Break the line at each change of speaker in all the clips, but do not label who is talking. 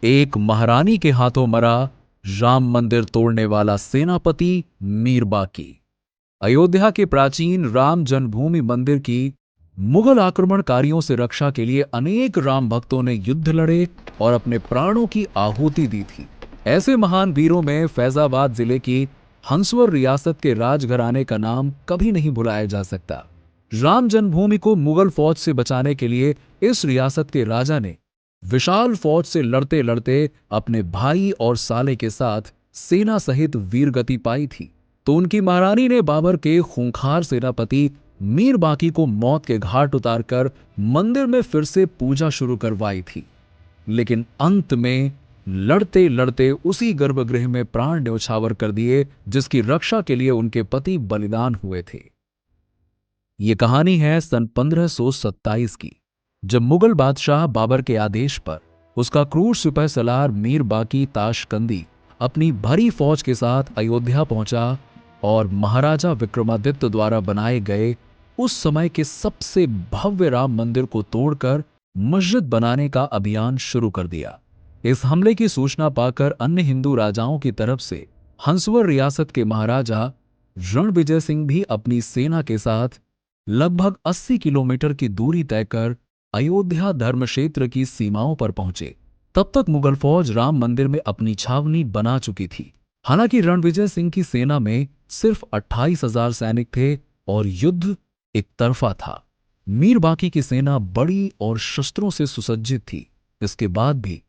एक महारानी के हाथों मरा राम मंदिर तोड़ने वाला सेनापति मीर बाकी। अयोध्या के प्राचीन राम जन्मभूमि मंदिर की मुगल आक्रमणकारियों से रक्षा के लिए अनेक राम भक्तों ने युद्ध लड़े और अपने प्राणों की आहुति दी थी। ऐसे महान वीरों में फैजाबाद जिले की हंसवर रियासत के राजघराने का नाम कभी नहीं भुलाया जा सकता। राम जन्मभूमि को मुगल फौज से बचाने के लिए इस रियासत के राजा ने विशाल फौज से लड़ते लड़ते अपने भाई और साले के साथ सेना सहित वीरगति पाई थी। तो उनकी महारानी ने बाबर के खूंखार सेनापति मीर बाकी को मौत के घाट उतारकर मंदिर में फिर से पूजा शुरू करवाई थी। लेकिन अंत में लड़ते लड़ते उसी गर्भगृह में प्राण न्यौछावर कर दिए जिसकी रक्षा के लिए उनके पति बलिदान हुए थे। ये कहानी है सन 1527 की, जब मुगल बादशाह बाबर के आदेश पर उसका क्रूर सिपह सलार मीर बाकी ताशकंदी अपनी भरी फौज के साथ अयोध्या पहुंचा और महाराजा विक्रमादित्य द्वारा बनाए गए उस समय के सबसे भव्य राम मंदिर को तोड़कर मस्जिद बनाने का अभियान शुरू कर दिया। इस हमले की सूचना पाकर अन्य हिंदू राजाओं की तरफ से हंसवर रियासत के महाराजा रणविजय सिंह भी अपनी सेना के साथ लगभग 80 किलोमीटर की दूरी तय कर अयोध्या धर्म क्षेत्र की सीमाओं पर पहुंचे। तब तक मुगल फौज राम मंदिर में अपनी छावनी बना चुकी थी। हालांकि रणविजय सिंह की सेना में सिर्फ 28,000 सैनिक थे और युद्ध एक तरफा था। मीर बाकी की सेना बड़ी और शस्त्रों से सुसज्जित थी। इसके बाद भी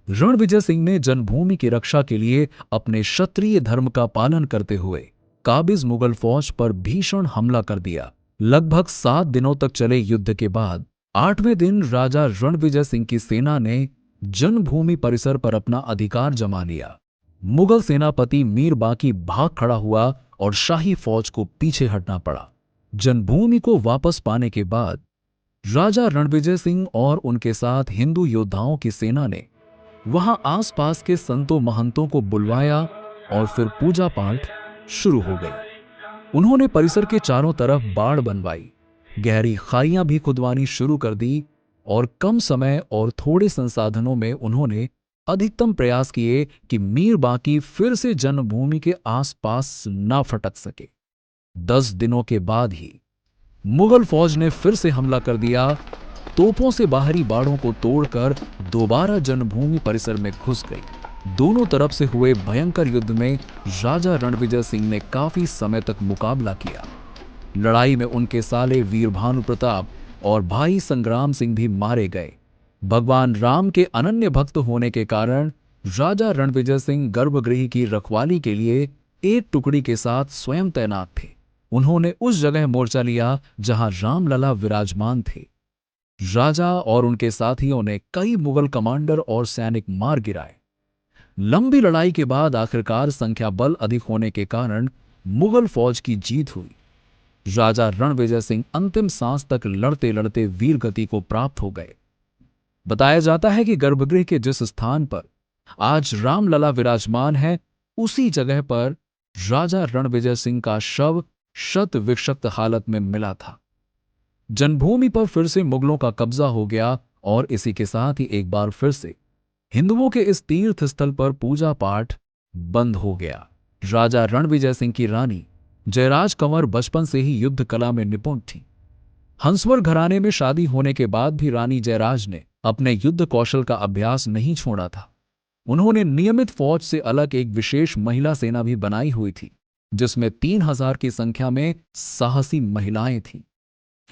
रणविजय सिंह ने जन्मभूमि की रक्षा के लिए अपने क्षत्रिय धर्म का पालन करते हुए काबिज मुगल फौज पर भीषण हमला कर दिया। लगभग 7 दिनों तक चले युद्ध के बाद 8वें दिन राजा रणविजय सिंह की सेना ने जन्मभूमि परिसर पर अपना अधिकार जमा लिया। मुगल सेनापति मीर बाकी भाग खड़ा हुआ और शाही फौज को पीछे हटना पड़ा। जन्मभूमि को वापस पाने के बाद राजा रणविजय सिंह और उनके साथ हिंदू योद्धाओं की सेना ने वहां आसपास के संतों महंतों को बुलवाया और फिर पूजा पाठ शुरू हो गई। उन्होंने परिसर के चारों तरफ बाड़ बनवाई, गहरी खाइयां भी खुदवानी शुरू कर दी और कम समय और थोड़े संसाधनों में उन्होंने अधिकतम प्रयास किए कि मीर बाकी फिर से जन्मभूमि के आसपास ना फटक सके। 10 दिनों के बाद ही मुगल फौज ने फिर से हमला कर दिया। तोपों से बाहरी बाड़ों को तोड़कर दोबारा जन्मभूमि परिसर में घुस गई। दोनों तरफ से हुए भयंकर युद्ध में राजा रणविजय सिंह ने काफी समय तक मुकाबला किया। लड़ाई में उनके साले वीर भानु प्रताप और भाई संग्राम सिंह भी मारे गए। भगवान राम के अनन्य भक्त होने के कारण राजा रणविजय सिंह गर्भगृह की रखवाली के लिए एक टुकड़ी के साथ स्वयं तैनात थे। उन्होंने उस जगह मोर्चा लिया जहां रामलला विराजमान थे। राजा और उनके साथियों ने कई मुगल कमांडर और सैनिक मार गिराए। लंबी लड़ाई के बाद आखिरकार संख्या बल अधिक होने के कारण मुगल फौज की जीत हुई। राजा रणविजय सिंह अंतिम सांस तक लड़ते लड़ते वीर गति को प्राप्त हो गए। बताया जाता है कि गर्भगृह के जिस स्थान पर आज रामलला विराजमान है, उसी जगह पर राजा रणविजय सिंह का शव शत विक्षत हालत में मिला था। जन्मभूमि पर फिर से मुगलों का कब्जा हो गया और इसी के साथ ही एक बार फिर से हिंदुओं के इस तीर्थ स्थल पर पूजा पाठ बंद हो गया। राजा रणविजय सिंह की रानी जयराज कंवर बचपन से ही युद्ध कला में निपुण थी। हंसवर घराने में शादी होने के बाद भी रानी जयराज ने अपने युद्ध कौशल का अभ्यास नहीं छोड़ा था। उन्होंने नियमित फौज से अलग एक विशेष महिला सेना भी बनाई हुई थी, जिसमें 3000 की संख्या में साहसी महिलाएं थीं।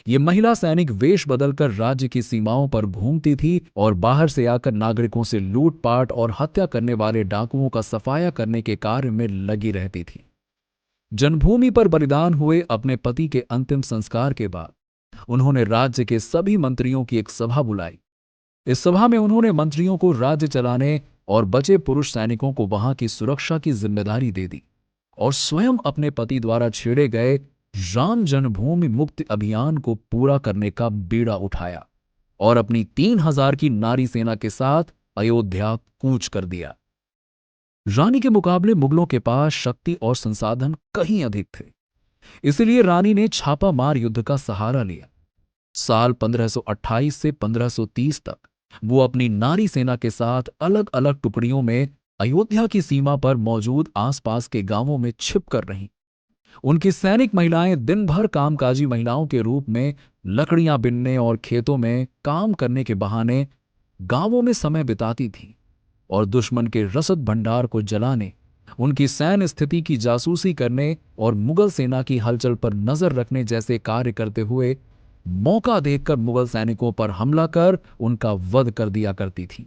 ये महिला सैनिक वेश बदलकर राज्य की सीमाओं पर घूमती थी और बाहर से आकर नागरिकों से लूटपाट और हत्या करने वाले डाकुओं का सफाया करने के कार्य में लगी रहती थी। जन्मभूमि पर बलिदान हुए अपने पति के अंतिम संस्कार के बाद उन्होंने राज्य के सभी मंत्रियों की एक सभा बुलाई। इस सभा में उन्होंने मंत्रियों को राज्य चलाने और बचे पुरुष सैनिकों को वहां की सुरक्षा की जिम्मेदारी दे दी और स्वयं अपने पति द्वारा छेड़े गए राम जन्मभूमि मुक्ति अभियान को पूरा करने का बीड़ा उठाया और अपनी 3000 की नारी सेना के साथ अयोध्या कूच कर दिया। रानी के मुकाबले मुगलों के पास शक्ति और संसाधन कहीं अधिक थे, इसलिए रानी ने छापा मार युद्ध का सहारा लिया। साल 1528 से 1530 तक वो अपनी नारी सेना के साथ अलग अलग टुकड़ियों में अयोध्या की सीमा पर मौजूद आसपास के गांवों में छिप कर रहीं। उनकी सैनिक महिलाएं दिन भर कामकाजी महिलाओं के रूप में लकड़ियां बिनने और खेतों में काम करने के बहाने गांवों में समय बिताती थीं और दुश्मन के रसद भंडार को जलाने, उनकी सैन्य स्थिति की जासूसी करने और मुगल सेना की हलचल पर नजर रखने जैसे कार्य करते हुए मौका देखकर मुगल सैनिकों पर हमला कर उनका वध कर दिया करती थीं।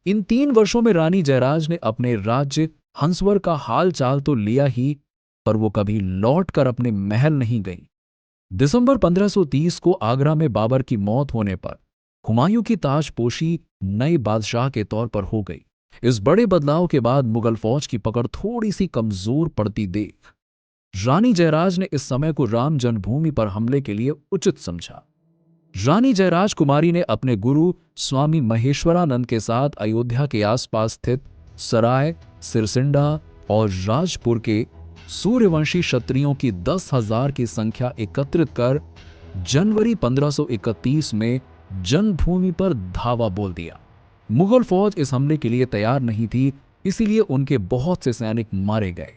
इन 3 वर्षों में रानी जयराज ने अपने राज्य हंसवर का हाल चाल तो लिया ही, पर वो कभी लौट कर अपने महल नहीं गई। दिसंबर 1530 को आगरा में बाबर की मौत होने पर हुमायूं की ताजपोशी नए बादशाह के तौर पर हो गई। इस बड़े बदलाव के बाद मुगल फौज की पकड़ थोड़ी सी कमजोर पड़ती देख रानी जयराज ने इस समय को राम जन्मभूमि पर हमले के लिए उचित समझा। रानी जयराज कुमारी ने अपने गुरु स्वामी महेश्वरानंद के साथ अयोध्या के आसपास स्थित सराय, सिरसिंडा और राजपुर के सूर्यवंशी क्षत्रियों की 10,000 की संख्या एकत्रित कर जनवरी 1531 में जन्मभूमि पर धावा बोल दिया। मुगल फौज इस हमले के लिए तैयार नहीं थी, इसीलिए उनके बहुत से सैनिक मारे गए।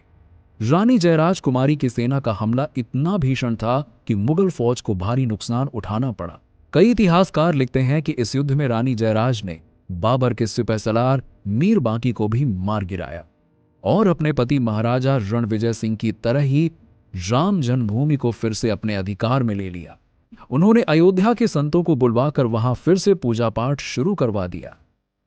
रानी जयराज कुमारी की सेना का हमला इतना भीषण था कि मुगल फौज को भारी नुकसान उठाना पड़ा। कई इतिहासकार लिखते हैं कि इस युद्ध में रानी जयराज ने बाबर के सिपहसालार मीर बांकी को भी मार गिराया और अपने पति महाराजा रणविजय सिंह की तरह ही राम जन्मभूमि को फिर से अपने अधिकार में ले लिया। उन्होंने अयोध्या के संतों को बुलवाकर वहां फिर से पूजा पाठ शुरू करवा दिया।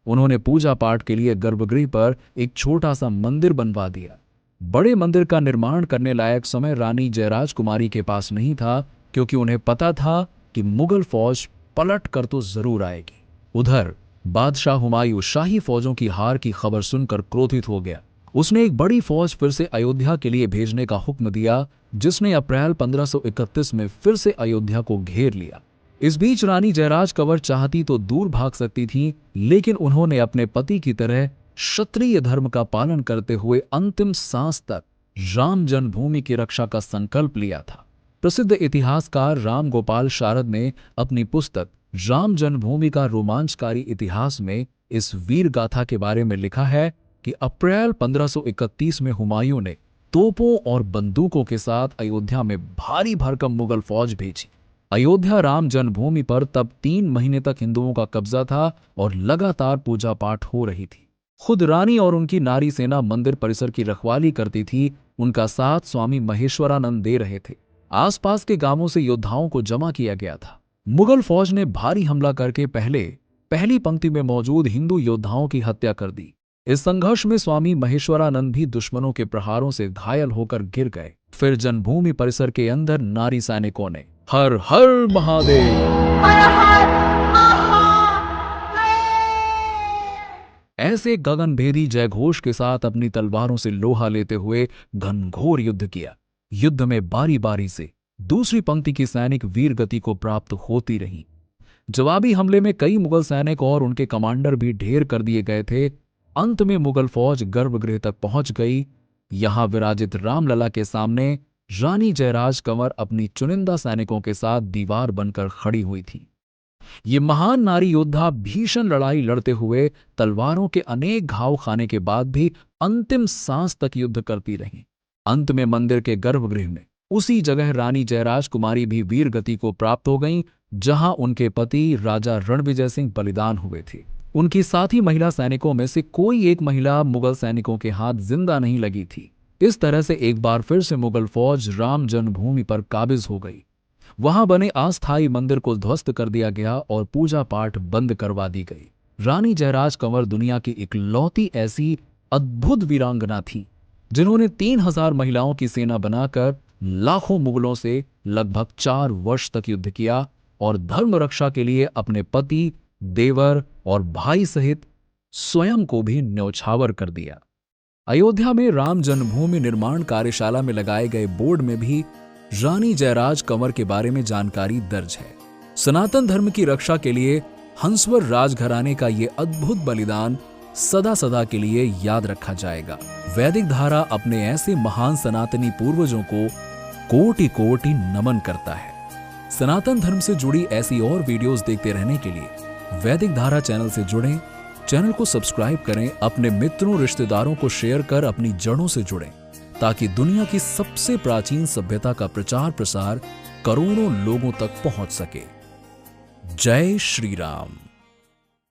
उन्होंने पूजा पाठ के लिए गर्भगृह पर एक छोटा सा मंदिर बनवा दिया। बड़े मंदिर का निर्माण करने लायक समय रानी जयराज कुमारी के पास नहीं था, क्योंकि उन्हें पता था कि मुगल फौज पलट कर तो जरूर आएगी। उधर बादशाह हुमायूं शाही फौजों की हार की खबर सुनकर क्रोधित हो गया। उसने एक बड़ी फौज फिर से अयोध्या के लिए भेजने का हुक्म दिया, जिसने अप्रैल 1531 में फिर से अयोध्या को घेर लिया। इस बीच रानी जयराज कंवर चाहती तो दूर भाग सकती थी, लेकिन उन्होंने अपने पति की तरह क्षत्रिय धर्म का पालन करते हुए अंतिम सांस तक राम जन्मभूमि की रक्षा का संकल्प लिया था। प्रसिद्ध इतिहासकार राम गोपाल शारद ने अपनी पुस्तक राम जन्मभूमि का रोमांचकारी इतिहास में इस वीर गाथा के बारे में लिखा है कि अप्रैल 1531 में हुमायूं ने तोपों और बंदूकों के साथ अयोध्या में भारी भरकम मुगल फौज भेजी। अयोध्या राम जन्मभूमि पर तब 3 महीने तक हिंदुओं का कब्जा था और लगातार पूजा पाठ हो रही थी। खुद रानी और उनकी नारी सेना मंदिर परिसर की रखवाली करती थी। उनका साथ स्वामी महेश्वरानंद दे रहे थे। आसपास के गांवों से योद्धाओं को जमा किया गया था। मुगल फौज ने भारी हमला करके पहली पंक्ति में मौजूद हिंदू योद्धाओं की हत्या कर दी। इस संघर्ष में स्वामी महेश्वरानंद भी दुश्मनों के प्रहारों से घायल होकर गिर गए। फिर जन्मभूमि परिसर के अंदर नारी सैनिकों ने हर हर महादेव, हर हर ऐसे गगनभेदी जयघोष के साथ अपनी तलवारों से लोहा लेते हुए घनघोर युद्ध किया। युद्ध में बारी बारी से दूसरी पंक्ति की सैनिक वीर गति को प्राप्त होती रही। जवाबी हमले में कई मुगल सैनिक और उनके कमांडर भी ढेर कर दिए गए थे। अंत में मुगल फौज गर्भगृह तक पहुंच गई। यहां विराजित रामलला के सामने रानी जयराज कंवर अपनी चुनिंदा सैनिकों के साथ दीवार बनकर खड़ी हुई थी। ये महान नारी योद्धा भीषण लड़ाई लड़ते हुए तलवारों के अनेक घाव खाने के बाद भी अंतिम सांस तक युद्ध करती रहीं। अंत में मंदिर के गर्भगृह में उसी जगह रानी जयराज कुमारी भी वीर गति को प्राप्त हो गईं, जहां उनके पति राजा रणविजय सिंह बलिदान हुए थे। उनकी साथी महिला सैनिकों में से कोई एक महिला मुगल सैनिकों के हाथ जिंदा नहीं लगी थी। इस तरह से एक बार फिर से मुगल फौज राम जन्मभूमि पर काबिज हो गई। वहां बने अस्थायी मंदिर को ध्वस्त कर दिया गया और पूजा पाठ बंद करवा दी गई। रानी जयराज कंवर दुनिया की इकलौती ऐसी अद्भुत वीरांगना थी, जिन्होंने 3000 महिलाओं की सेना बनाकर लाखों मुगलों से लगभग 4 वर्ष तक युद्ध किया और धर्म रक्षा के लिए अपने पति, देवर और भाई सहित स्वयं को भी न्यौछावर कर दिया। अयोध्या में राम जन्मभूमि निर्माण कार्यशाला में लगाए गए बोर्ड में भी रानी जयराज कंवर के बारे में जानकारी दर्ज है। सनातन धर्म की रक्षा के लिए हंसवर राजघराने का ये अद्भुत बलिदान सदा सदा के लिए याद रखा जाएगा। वैदिक धारा अपने ऐसे महान सनातनी पूर्वजों को कोटि कोटि नमन करता है। सनातन धर्म से जुड़ी ऐसी और वीडियोस देखते रहने के लिए वैदिक धारा चैनल से जुड़ें, चैनल को सब्सक्राइब करें, अपने मित्रों रिश्तेदारों को शेयर कर अपनी जड़ों से जुड़ें, ताकि दुनिया की सबसे प्राचीन सभ्यता का प्रचार प्रसार करोड़ों लोगों तक पहुंच सके। जय श्री राम।